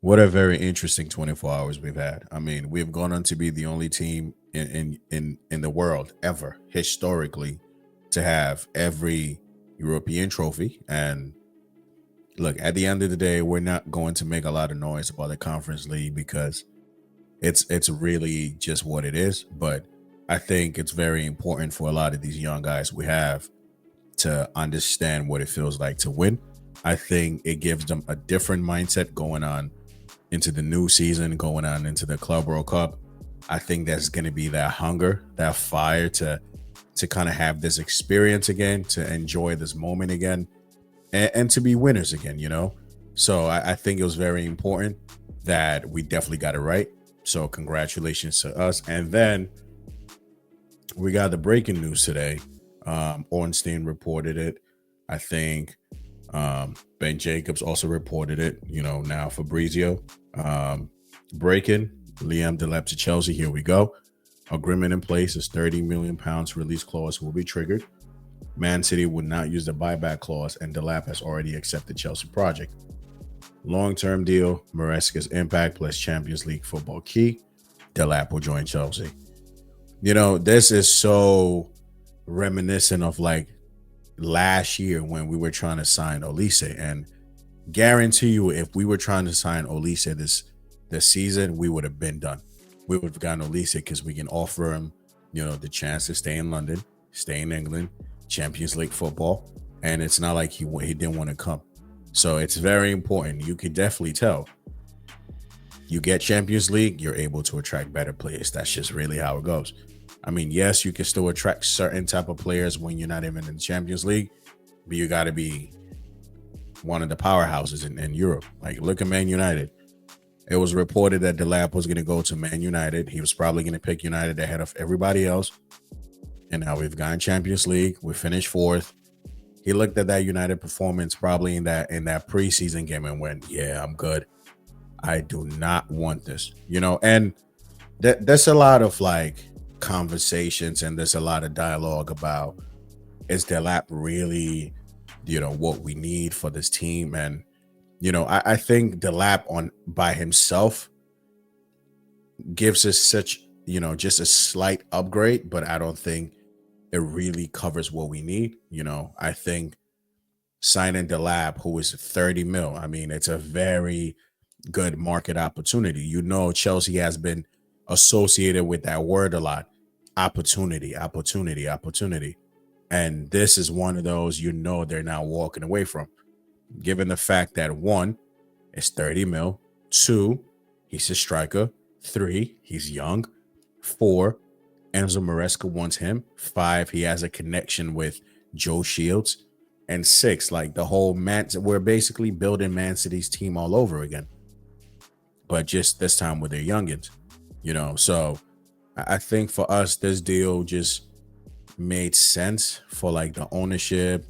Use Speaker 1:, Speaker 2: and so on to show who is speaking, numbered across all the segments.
Speaker 1: What a very interesting 24 hours we've had. I mean, we've gone on to be the only team in the world ever historically to have every European trophy. And look, at the end of the day, we're not going to make a lot of noise about the Conference League because it's really just what it is. But I think it's very important for a lot of these young guys we have to understand what it feels like to win. I think it gives them a different mindset going on into the new season, going on into the Club World Cup. I think there's going to be that hunger, that fire to kind of have this experience again, to enjoy this moment again, and to be winners again. So I think it was very important that we definitely got it right. So congratulations to us. And then we got the breaking news today. Ornstein reported it. I think Ben Jacobs also reported it. Now Fabrizio. Breaking Liam Delap to Chelsea. Here we go. Agreement in place is £30 million release clause will be triggered. Man City would not use the buyback clause, and Delap has already accepted Chelsea project. Long-term deal, Maresca's impact plus Champions League football key. Delap will join Chelsea. This is so reminiscent of like last year when we were trying to sign Olise, and guarantee you if we were trying to sign Olise this season, we would have been done. We would have gotten Olise because we can offer him, the chance to stay in London, stay in England, Champions League football, and it's not like he didn't want to come. So it's very important. You could definitely tell. You get Champions League, you're able to attract better players. That's just really how it goes. I mean, yes, you can still attract certain type of players when you're not even in the Champions League, but you got to be one of the powerhouses in Europe. Like, look at Man United. It was reported that Delap was going to go to Man United. He was probably going to pick United ahead of everybody else. And now we've gotten Champions League. We finished fourth. He looked at that United performance probably in that preseason game and went, yeah, I'm good. I do not want this, and there's a lot of like conversations and there's a lot of dialogue about, is Delap really, what we need for this team? And, I think Delap on by himself gives us such, just a slight upgrade, but I don't think it really covers what we need. I think signing Delap, who is 30 mil, I mean, it's a very good market opportunity. Chelsea has been associated with that word a lot. Opportunity. And this is one of those, they're now walking away from. Given the fact that 1, it's 30 mil. 2, he's a striker. 3, he's young. 4, Enzo Maresca wants him. 5, he has a connection with Joe Shields. And 6, like the whole we're basically building Man City's team all over again. But just this time with their youngins, So I think for us, this deal just made sense for like the ownership.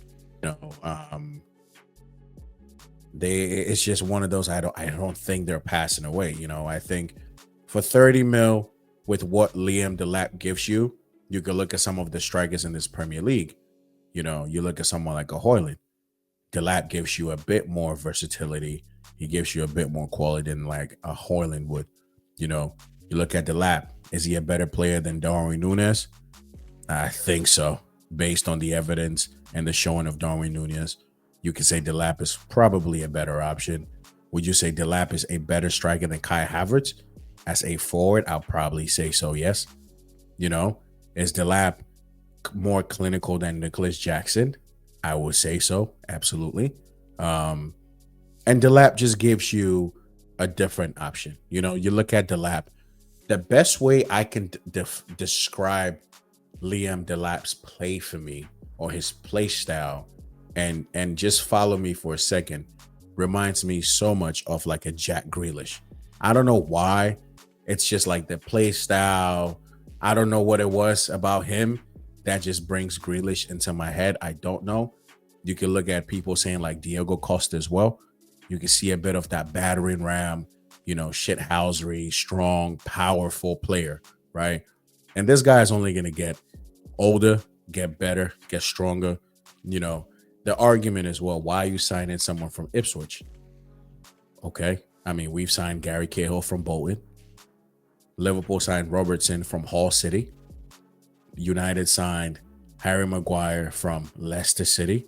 Speaker 1: It's just one of those. I don't think they're passing away. I think for 30 mil with what Liam Delap gives you, you could look at some of the strikers in this Premier League. You look at someone like a Højlund. Delap gives you a bit more versatility. He gives you a bit more quality than like a Højlund would. You look at Delap. Is he a better player than Darwin Núñez? I think so. Based on the evidence and the showing of Darwin Núñez, you could say Delap is probably a better option. Would you say Delap is a better striker than Kai Havertz? As a forward, I'll probably say so, yes. Is Delap more clinical than Nicholas Jackson? I would say so, absolutely. And Delap just gives you a different option. You look at Delap. The best way I can describe Liam Delap's play for me, or his play style, and just follow me for a second, reminds me so much of like a Jack Grealish. I don't know why. It's just like the play style. I don't know what it was about him that just brings Grealish into my head. I don't know. You can look at people saying like Diego Costa as well. You can see a bit of that battering ram, shithousery, strong, powerful player, right? And this guy is only going to get older, get better, get stronger. The argument is, well, why are you signing someone from Ipswich? Okay, I mean, we've signed Gary Cahill from Bolton. Liverpool signed Robertson from Hull City. United signed Harry Maguire from Leicester City.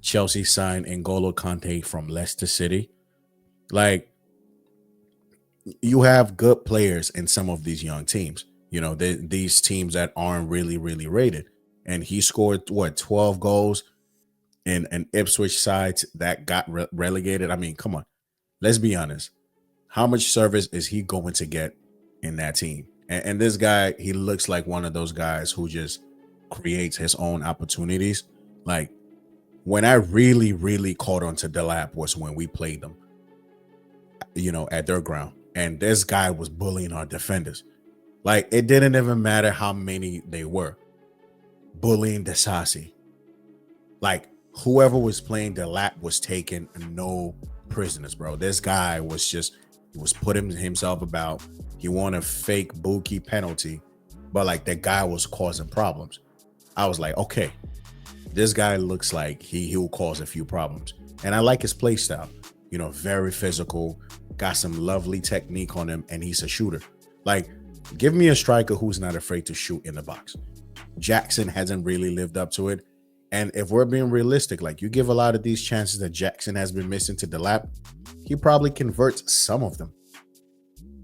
Speaker 1: Chelsea signed N'Golo Kante from Leicester City. Like, you have good players in some of these young teams. These teams that aren't really, really rated. And he scored, 12 goals in an Ipswich side that got relegated. I mean, come on. Let's be honest. How much service is he going to get in that team? And this guy, he looks like one of those guys who just creates his own opportunities. Like, when I really, really caught on to Delap was when we played them, at their ground. And this guy was bullying our defenders. Like, it didn't even matter how many they were. Bullying Desasi. Like, whoever was playing Delap was taking no prisoners, bro. This guy was putting himself about. He won a fake Buki penalty, but like, that guy was causing problems. I was like, okay, this guy looks like he will cause a few problems. And I like his play style. Very physical, got some lovely technique on him, and he's a shooter. Like, give me a striker who's not afraid to shoot in the box. Jackson hasn't really lived up to it. And if we're being realistic, like, you give a lot of these chances that Jackson has been missing to Delap, he probably converts some of them.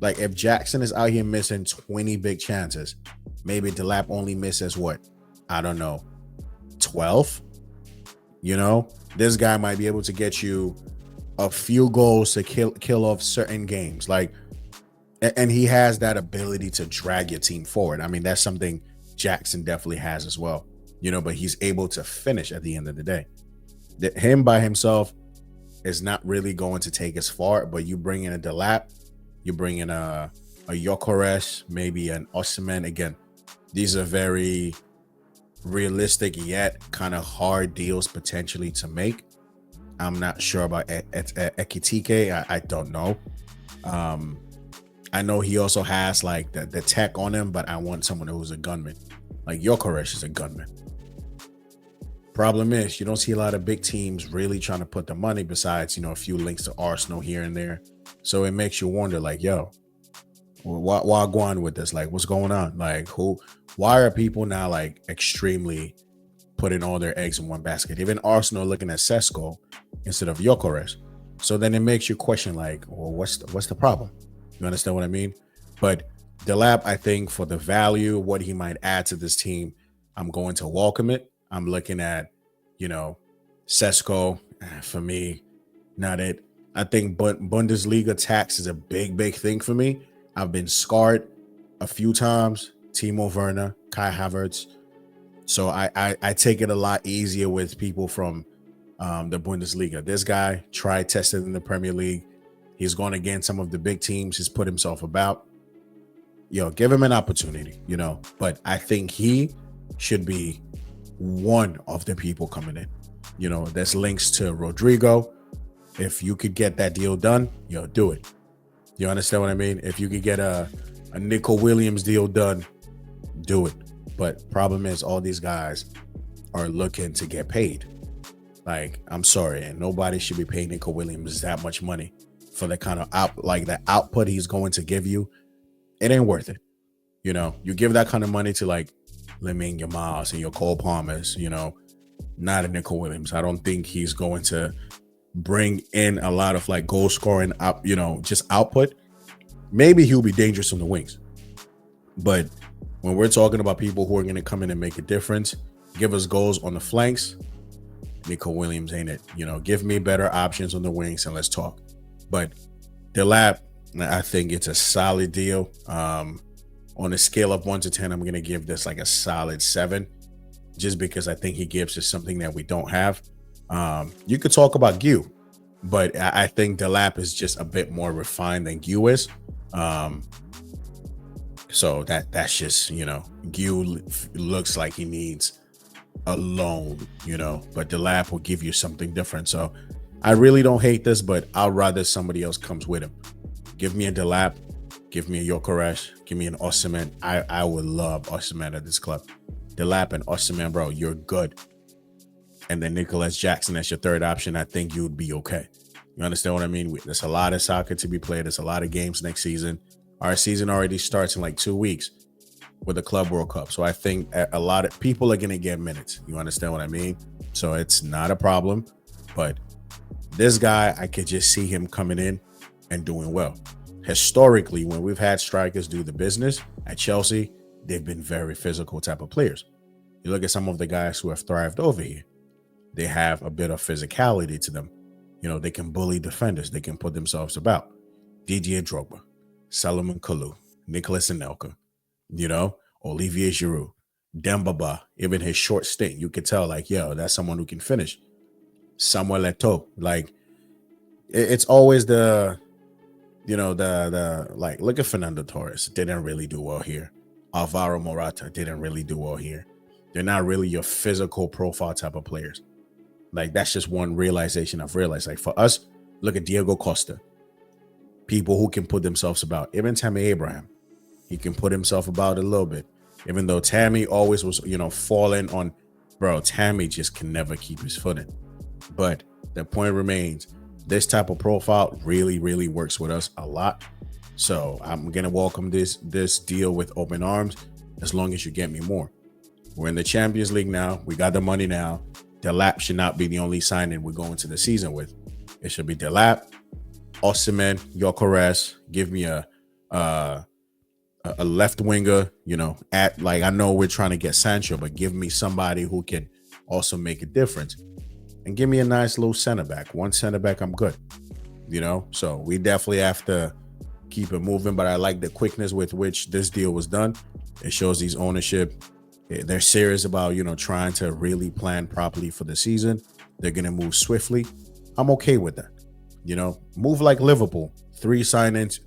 Speaker 1: Like, if Jackson is out here missing 20 big chances, maybe Delap only misses what? I don't know, 12? This guy might be able to get you a few goals to kill off certain games. Like, and he has that ability to drag your team forward. I mean, that's something Jackson definitely has as well. But he's able to finish at the end of the day. Him by himself is not really going to take us far, but you bring in a Delap, you bring in a Gyökeres, maybe an Osimhen. Again, these are very realistic yet kind of hard deals potentially to make. I'm not sure about Ekitike. I don't know. I know he also has like the tech on him, but I want someone who's a gunman. Like, Gyökeres is a gunman. Problem is, you don't see a lot of big teams really trying to put the money, besides, a few links to Arsenal here and there. So it makes you wonder, like, yo, why go on with this? Like, what's going on? Like, why are people now like extremely putting all their eggs in one basket? Even Arsenal looking at Sesko instead of Gyökeres. So then it makes you question, like, well, what's the problem? You understand what I mean? But Delap, I think, for the value, what he might add to this team, I'm going to welcome it. I'm looking at, Sesko. For me, not it. I think Bundesliga tax is a big, big thing for me. I've been scarred a few times. Timo Werner, Kai Havertz. So I take it a lot easier with people from the Bundesliga. This guy tried tested in the Premier League. He's gone against some of the big teams. He's put himself about. Give him an opportunity, But I think he should be one of the people coming in. There's links to Rodrigo. If you could get that deal done, do it. You understand what I mean? If you could get a Nico Williams deal done, do it. But problem is, all these guys are looking to get paid. Like, I'm sorry, and nobody should be paying Nico Williams that much money for the kind of the output he's going to give you. It ain't worth it. You give that kind of money to like Lamine Yamal and your Cole Palmers, not a Nico Williams. I don't think he's going to bring in a lot of like goal scoring up, just output. Maybe he'll be dangerous on the wings. But when we're talking about people who are going to come in and make a difference, give us goals on the flanks, Nico Williams ain't it. Give me better options on the wings and let's talk. But Delap, I think it's a solid deal. On a scale of 1 to 10, I'm going to give this like a solid 7, just because I think he gives us something that we don't have. You could talk about Gu, but I think Delap is just a bit more refined than Gu is. So that's just, Gu looks like he needs a loan, but Delap will give you something different. So I really don't hate this, but I'd rather somebody else comes with him. Give me a Delap, give me a Gyökeres, give me an Osimhen. I would love Osimhen at this club. Delap and Osimhen, bro, you're good. And then Nicholas Jackson as your third option, I think you would be okay. You understand what I mean? There's a lot of soccer to be played. There's a lot of games next season. Our season already starts in like 2 weeks with the Club World Cup. So I think a lot of people are going to get minutes. You understand what I mean? So it's not a problem. But this guy, I could just see him coming in and doing well. Historically, when we've had strikers do the business at Chelsea, they've been very physical type of players. You look at some of the guys who have thrived over here. They have a bit of physicality to them. You know, they can bully defenders. They can put themselves about. Didier Drogba, Salomon Kalou, Nicolas Anelka, you know, Olivier Giroud, Dembaba, even his short stint, you could tell like, yo, that's someone who can finish. Samuel Eto'o, like it's always the, you know, the like, look at Fernando Torres. Didn't really do well here. Alvaro Morata didn't really do well here. They're not really your physical profile type of players. Like, that's just one realization I've realized. Like, for us, look at Diego Costa. People who can put themselves about. Even Tammy Abraham, he can put himself about a little bit. Even though Tammy always was, you know, falling on, bro, Tammy just can never keep his footing. But the point remains, this type of profile really, really works with us a lot. So I'm going to welcome this deal with open arms as long as you get me more. We're in the Champions League now. We got the money now. Delap should not be the only signing we're going to the season with. It should be Delap, Osimhen, Gyökeres. Give me a left winger, you know, at like, I know we're trying to get Sancho, but give me somebody who can also make a difference. And give me a nice little center back. One center back, I'm good. You know, so we definitely have to keep it moving. But I like the quickness with which this deal was done. It shows these ownership. They're serious about, you know, trying to really plan properly for the season. They're going to move swiftly. I'm okay with that. You know, move like Liverpool. 4 signings,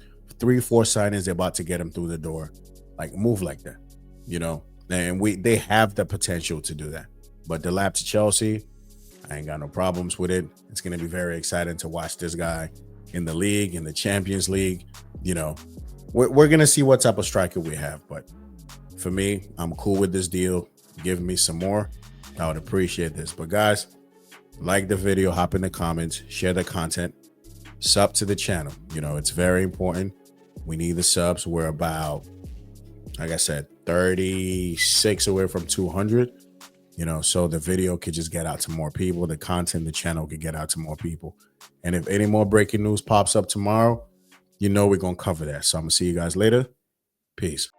Speaker 1: they're about to get them through the door. Like, move like that, you know, and they have the potential to do that. But Delap to Chelsea, I ain't got no problems with it. It's going to be very exciting to watch this guy in the league, in the Champions League. You know, we're going to see what type of striker we have. But for me, I'm cool with this deal. Give me some more. I would appreciate this. But guys, like the video, hop in the comments, share the content, sub to the channel. You know, it's very important. We need the subs. We're about, like I said, 36 away from 200. You know, so the video could just get out to more people. The content, the channel could get out to more people. And if any more breaking news pops up tomorrow, you know we're going to cover that. So I'm going to see you guys later. Peace.